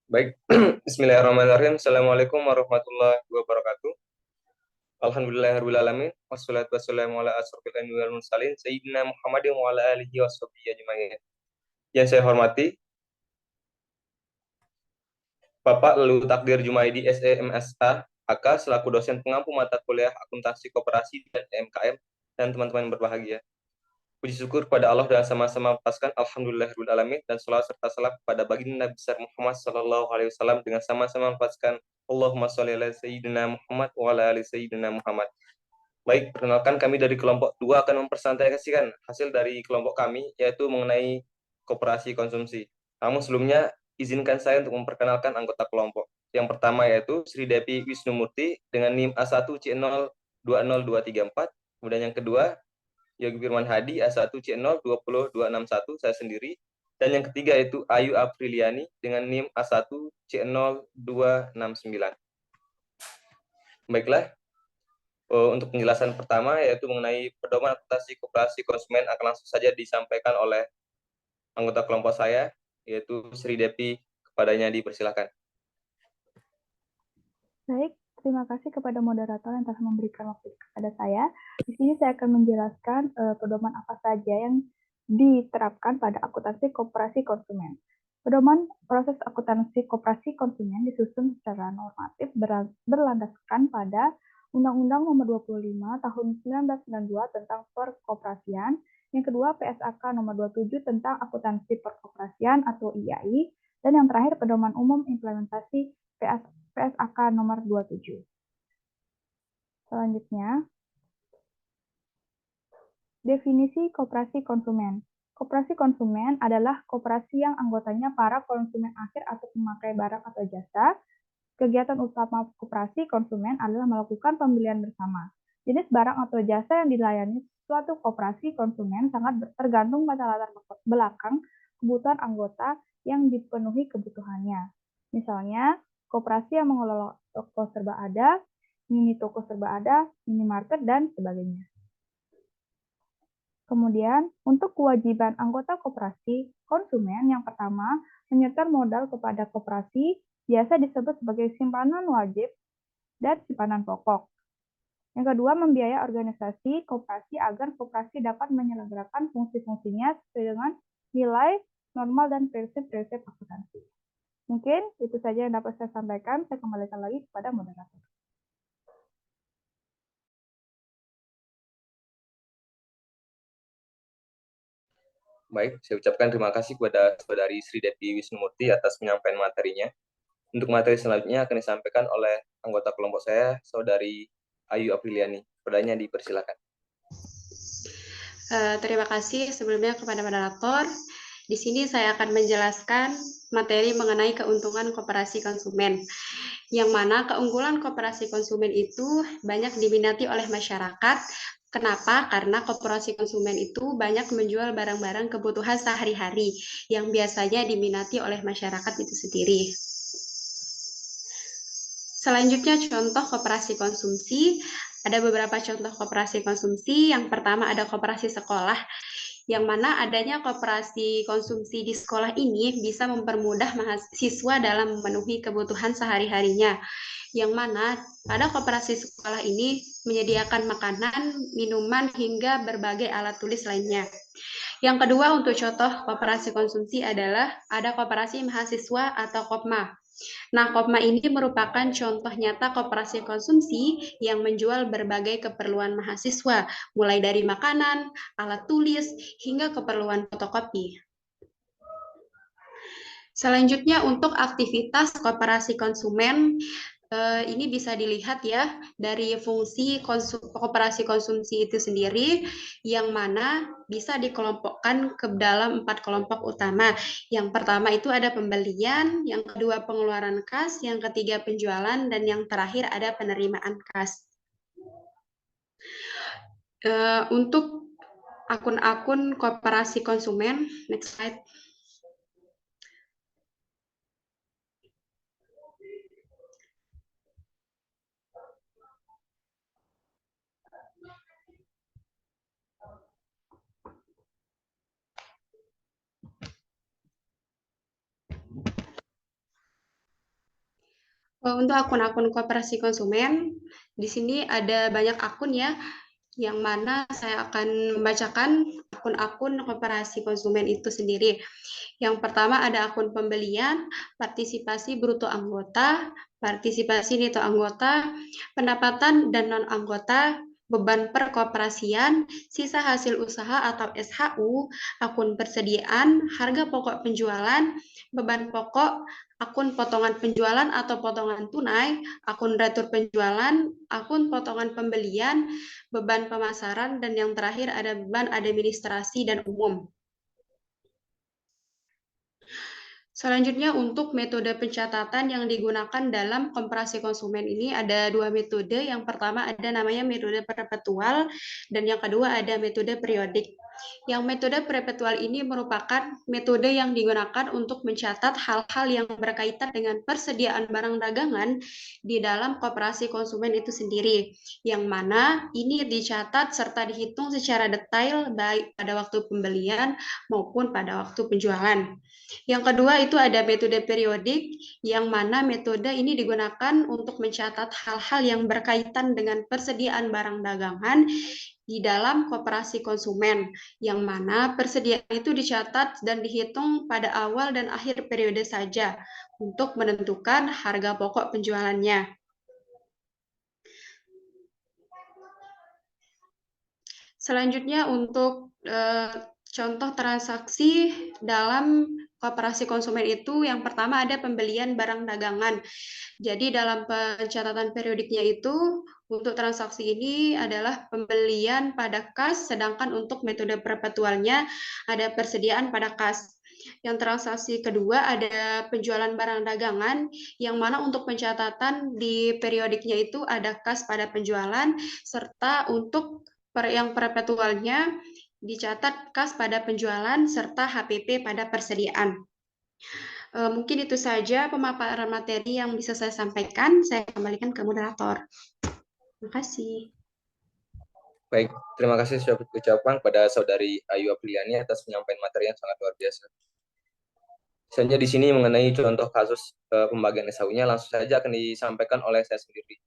Baik, Bismillahirrahmanirrahim. Assalamualaikum warahmatullahi wabarakatuh. Alhamdulillahirrahmanirrahim. Wassalatu wassalamu ala asrofil anbiya'i wal mursalin Sayyidina Muhammadin wa ala alihi wa sahbihi ajma'in. Yang saya hormati Bapak Lelu Takdir Jumaidi SEMSA AK selaku dosen pengampu mata kuliah akuntansi koperasi dan MKM dan teman-teman yang berbahagia. Puji syukur kepada Allah dan sama-sama melepaskan Alhamdulillahirabbil alamin dan salawat serta salam kepada baginda Nabi besar Muhammad sallallahu alaihi wasallam dengan sama-sama melepaskan Allahumma sholli ala sayyidina Muhammad wa ala ali sayyidina Muhammad. Baik, perkenalkan kami dari kelompok 2 akan mempresentasikan hasil dari kelompok kami yaitu mengenai koperasi konsumsi. Namun sebelumnya izinkan saya untuk memperkenalkan anggota kelompok. Yang pertama yaitu Sri Devi Wisnumurti dengan NIM A1C020234. Kemudian yang kedua Yogi Firman Hadi A1C020261 saya sendiri, dan yang ketiga itu Ayu Apriliani dengan NIM A1C0269. Baiklah, untuk penjelasan pertama yaitu mengenai pedoman akuntansi koperasi konsumen akan langsung saja disampaikan oleh anggota kelompok saya yaitu Sri Devi, kepadanya dipersilakan. Baik, terima kasih kepada moderator yang telah memberikan waktu kepada saya. Di sini saya akan menjelaskan pedoman apa saja yang diterapkan pada akuntansi koperasi konsumen. Pedoman proses akuntansi koperasi konsumen disusun secara normatif berlandaskan pada Undang-Undang Nomor 25 Tahun 1992 tentang Perkoperasian, yang kedua PSAK Nomor 27 tentang Akuntansi Perkoperasian atau IAI, dan yang terakhir Pedoman Umum Implementasi PSAK Nomor 27. Selanjutnya, definisi koperasi konsumen. Koperasi konsumen adalah koperasi yang anggotanya para konsumen akhir atau pemakai barang atau jasa. Kegiatan utama koperasi konsumen adalah melakukan pembelian bersama. Jenis barang atau jasa yang dilayani suatu koperasi konsumen sangat tergantung pada latar belakang kebutuhan anggota yang dipenuhi kebutuhannya. Misalnya, koperasi yang mengelola toko serba ada, mini toko serba ada, minimarket, dan sebagainya. Kemudian, untuk kewajiban anggota koperasi konsumen, yang pertama, menyetor modal kepada koperasi, biasa disebut sebagai simpanan wajib dan simpanan pokok. Yang kedua, membiayai organisasi koperasi agar koperasi dapat menyelenggarakan fungsi-fungsinya sesuai dengan nilai, normal, dan prinsip-prinsip akuntansi. Mungkin itu saja yang dapat saya sampaikan. Saya kembalikan lagi kepada moderator. Baik, saya ucapkan terima kasih kepada Saudari Sri Devi Wisnumurti atas penyampaian materinya. Untuk materi selanjutnya akan disampaikan oleh anggota kelompok saya, Saudari Ayu Apriliani. Kepadanya dipersilakan. Terima kasih sebelumnya kepada moderator. Di sini saya akan menjelaskan materi mengenai keuntungan koperasi konsumen, yang mana keunggulan koperasi konsumen itu banyak diminati oleh masyarakat. Kenapa? Karena koperasi konsumen itu banyak menjual barang-barang kebutuhan sehari-hari yang biasanya diminati oleh masyarakat itu sendiri. Selanjutnya contoh koperasi konsumsi. Ada beberapa contoh koperasi konsumsi. Yang pertama ada koperasi sekolah, yang mana adanya koperasi konsumsi di sekolah ini bisa mempermudah mahasiswa dalam memenuhi kebutuhan sehari-harinya. Yang mana pada koperasi sekolah ini menyediakan makanan, minuman, hingga berbagai alat tulis lainnya. Yang kedua untuk contoh koperasi konsumsi adalah ada koperasi mahasiswa atau KOPMA. Nah, KOPMA ini merupakan contoh nyata koperasi konsumsi yang menjual berbagai keperluan mahasiswa, mulai dari makanan, alat tulis, hingga keperluan fotokopi. Selanjutnya untuk aktivitas koperasi konsumen, ini bisa dilihat ya dari fungsi koperasi konsumsi itu sendiri, yang mana bisa dikelompokkan ke dalam 4 kelompok utama. Yang pertama itu ada pembelian, yang kedua pengeluaran kas, yang ketiga penjualan, dan yang terakhir ada penerimaan kas. Untuk akun-akun koperasi konsumen, next slide. Untuk akun-akun koperasi konsumen, di sini ada banyak akun ya, yang mana saya akan membacakan akun-akun koperasi konsumen itu sendiri. Yang pertama ada akun pembelian, partisipasi bruto anggota, partisipasi neto anggota, pendapatan dan non-anggota, beban perkoperasian, sisa hasil usaha atau SHU, akun persediaan, harga pokok penjualan, beban pokok, akun potongan penjualan atau potongan tunai, akun retur penjualan, akun potongan pembelian, beban pemasaran, dan yang terakhir ada beban administrasi dan umum. Selanjutnya untuk metode pencatatan yang digunakan dalam komparasi konsumen ini ada dua metode. Yang pertama ada namanya metode perpetual dan yang kedua ada metode periodik. Yang metode perpetual ini merupakan metode yang digunakan untuk mencatat hal-hal yang berkaitan dengan persediaan barang dagangan di dalam koperasi konsumen itu sendiri. Yang mana ini dicatat serta dihitung secara detail baik pada waktu pembelian maupun pada waktu penjualan. Yang kedua itu ada metode periodik, yang mana metode ini digunakan untuk mencatat hal-hal yang berkaitan dengan persediaan barang dagangan di dalam koperasi konsumen, yang mana persediaan itu dicatat dan dihitung pada awal dan akhir periode saja untuk menentukan harga pokok penjualannya. Selanjutnya untuk contoh transaksi dalam koperasi konsumen itu yang pertama ada pembelian barang dagangan. Jadi dalam pencatatan periodiknya itu untuk transaksi ini adalah pembelian pada kas, sedangkan untuk metode perpetualnya ada persediaan pada kas. Yang transaksi kedua ada penjualan barang dagangan, yang mana untuk pencatatan di periodiknya itu ada kas pada penjualan, serta untuk yang perpetualnya dicatat kas pada penjualan serta HPP pada persediaan. Mungkin itu saja pemaparan materi yang bisa saya sampaikan. Saya kembalikan ke moderator. Terima kasih. Baik, terima kasih sudah ucapan pada Saudari Ayu Apriliani atas penyampaian materi yang sangat luar biasa. Selanjutnya di sini mengenai contoh kasus pembagian SHU-nya langsung saja akan disampaikan oleh saya sendiri.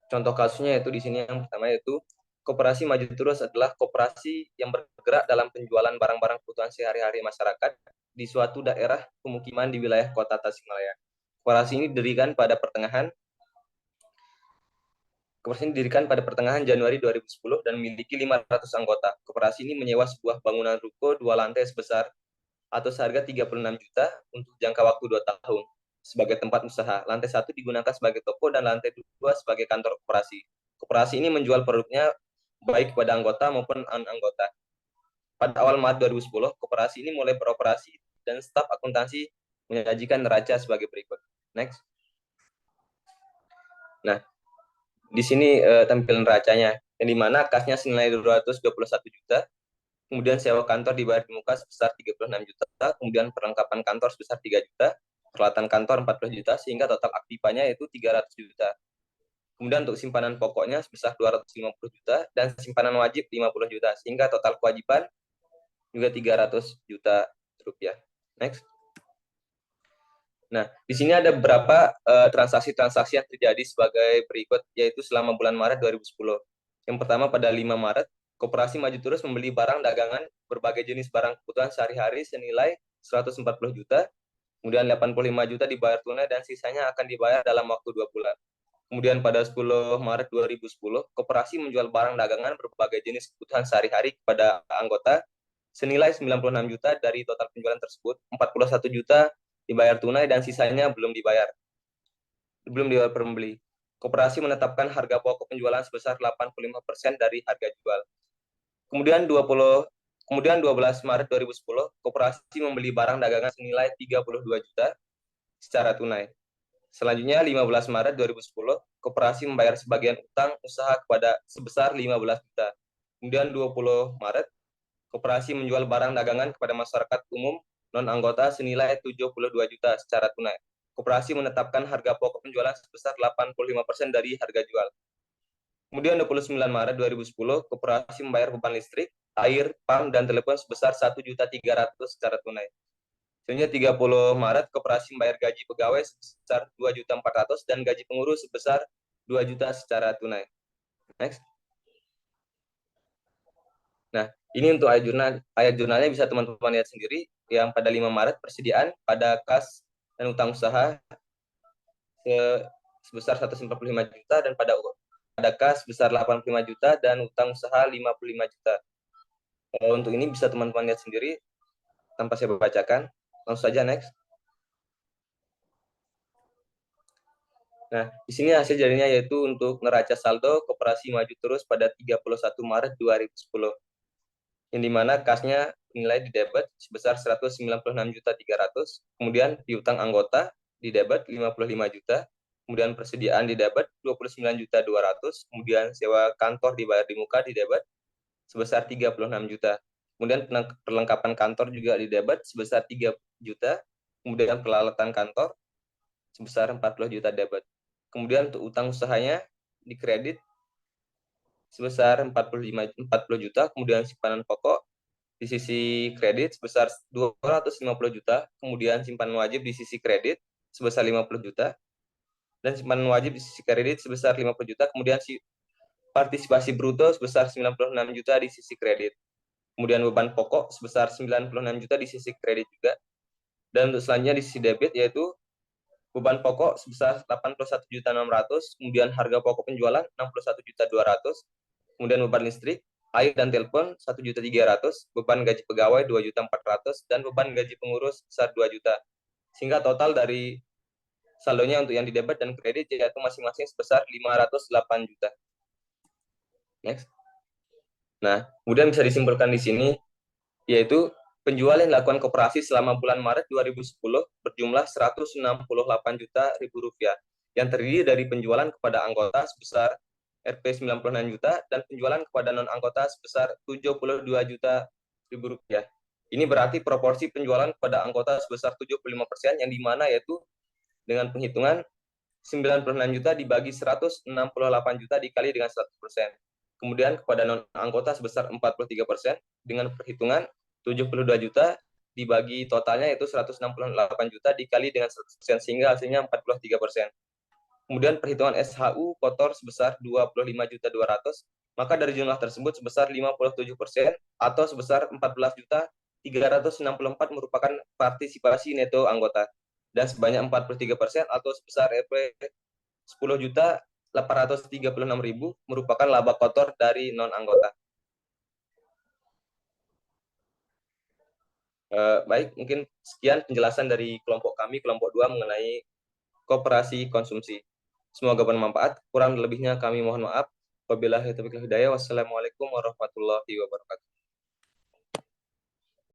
Contoh kasusnya yaitu di sini yang pertama yaitu Koperasi Maju Terus adalah koperasi yang bergerak dalam penjualan barang-barang kebutuhan sehari-hari masyarakat di suatu daerah pemukiman di wilayah Kota Tasikmalaya. Koperasi ini didirikan pada pertengahan Januari 2010 dan memiliki 500 anggota. Koperasi ini menyewa sebuah bangunan ruko 2 lantai sebesar atau seharga 36 juta untuk jangka waktu 2 tahun sebagai tempat usaha. Lantai 1 digunakan sebagai toko dan lantai 2 sebagai kantor koperasi. Koperasi ini menjual produknya baik kepada anggota maupun non-anggota. Pada awal Maret 2010, koperasi ini mulai beroperasi dan staf akuntansi menyajikan neraca sebagai berikut. Next. Nah, di sini tampilan neracanya, yang dimana kasnya senilai 221 juta, kemudian sewa kantor dibayar di muka sebesar 36 juta, kemudian perlengkapan kantor sebesar 3 juta, peralatan kantor 40 juta, sehingga total aktifanya yaitu 300 juta. Kemudian untuk simpanan pokoknya sebesar 250 juta dan simpanan wajib 50 juta, sehingga total kewajiban juga 300 juta rupiah. Next. Nah, di sini ada beberapa transaksi-transaksi yang terjadi sebagai berikut, yaitu selama bulan Maret 2010. Yang pertama pada 5 Maret, Koperasi Maju Terus membeli barang dagangan berbagai jenis barang kebutuhan sehari-hari senilai 140 juta, kemudian 85 juta dibayar tunai dan sisanya akan dibayar dalam waktu 2 bulan. Kemudian pada 10 Maret 2010, koperasi menjual barang dagangan berbagai jenis kebutuhan sehari-hari kepada anggota senilai 96 juta. Dari total penjualan tersebut, 41 juta dibayar tunai dan sisanya belum dibayar pembeli. Koperasi menetapkan harga pokok penjualan sebesar 85% dari harga jual. Kemudian 12 Maret 2010, koperasi membeli barang dagangan senilai 32 juta secara tunai. Selanjutnya 15 Maret 2010, koperasi membayar sebagian utang usaha kepada sebesar 15 juta. Kemudian 20 Maret, koperasi menjual barang dagangan kepada masyarakat umum non-anggota senilai 72 juta secara tunai. Koperasi menetapkan harga pokok penjualan sebesar 85% dari harga jual. Kemudian 29 Maret 2010, koperasi membayar beban listrik, air, PAM, dan telepon sebesar 1.300.000 secara tunai. Selanjutnya 30 Maret koperasi membayar gaji pegawai sebesar 2.400.000 dan gaji pengurus sebesar 2 juta secara tunai. Next. Nah, ini untuk ayat jurnalnya bisa teman-teman lihat sendiri yang pada 5 Maret persediaan pada kas dan utang usaha sebesar 145 juta dan pada kas sebesar 85 juta dan utang usaha 55 juta. Untuk ini bisa teman-teman lihat sendiri tanpa saya bacakan. Langsung saja next. Nah, di sini hasil jadinya yaitu untuk neraca saldo koperasi maju terus pada 31 Maret 2010. Yang dimana kasnya nilai di debit sebesar 196.300.000, kemudian piutang anggota di debit 55 juta, kemudian persediaan di debit 29.200.000, kemudian sewa kantor dibayar di muka di debit sebesar 36 juta. Kemudian perlengkapan kantor juga di debit sebesar 3 juta, kemudian peralatan kantor sebesar 40 juta debit. Kemudian untuk utang usahanya di kredit sebesar 40 juta, kemudian simpanan pokok di sisi kredit sebesar 250 juta, kemudian simpanan wajib di sisi kredit sebesar 50 juta, dan simpanan wajib di sisi kredit sebesar 50 juta, kemudian partisipasi bruto sebesar 96 juta di sisi kredit. Kemudian beban pokok sebesar 96 juta di sisi kredit juga. Dan untuk selanjutnya di sisi debit yaitu beban pokok sebesar 81.600.000, kemudian harga pokok penjualan 61.200.000, kemudian beban listrik, air dan telepon 1.300.000, beban gaji pegawai 2.400.000 dan beban gaji pengurus sebesar 2 juta. Sehingga total dari saldonya untuk yang di debit dan kredit yaitu masing-masing sebesar 508 juta. Next. Nah, kemudian bisa disimpulkan di sini yaitu penjual yang dilakukan koperasi selama bulan Maret 2010 berjumlah 168 juta rupiah yang terdiri dari penjualan kepada anggota sebesar Rp 96 juta dan penjualan kepada non-anggota sebesar 72 juta rupiah. Ini berarti proporsi penjualan kepada anggota sebesar 75% yang dimana yaitu dengan penghitungan 96 juta dibagi 168 juta dikali dengan 100%. Kemudian kepada non-anggota sebesar 43% dengan perhitungan 72 juta dibagi totalnya yaitu 168 juta dikali dengan 100% sehingga hasilnya 43%. Kemudian perhitungan SHU kotor sebesar 25.200.000, maka dari jumlah tersebut sebesar 57% atau sebesar 14.364 merupakan partisipasi neto anggota dan sebanyak 43% atau sebesar Rp 10.836.000 merupakan laba kotor dari non anggota. Baik, mungkin sekian penjelasan dari kelompok kami, kelompok 2 mengenai koperasi konsumsi. Semoga bermanfaat. Kurang lebihnya kami mohon maaf. Wabillahi taufiq wal hidayah. Wassalamualaikum warahmatullahi wabarakatuh.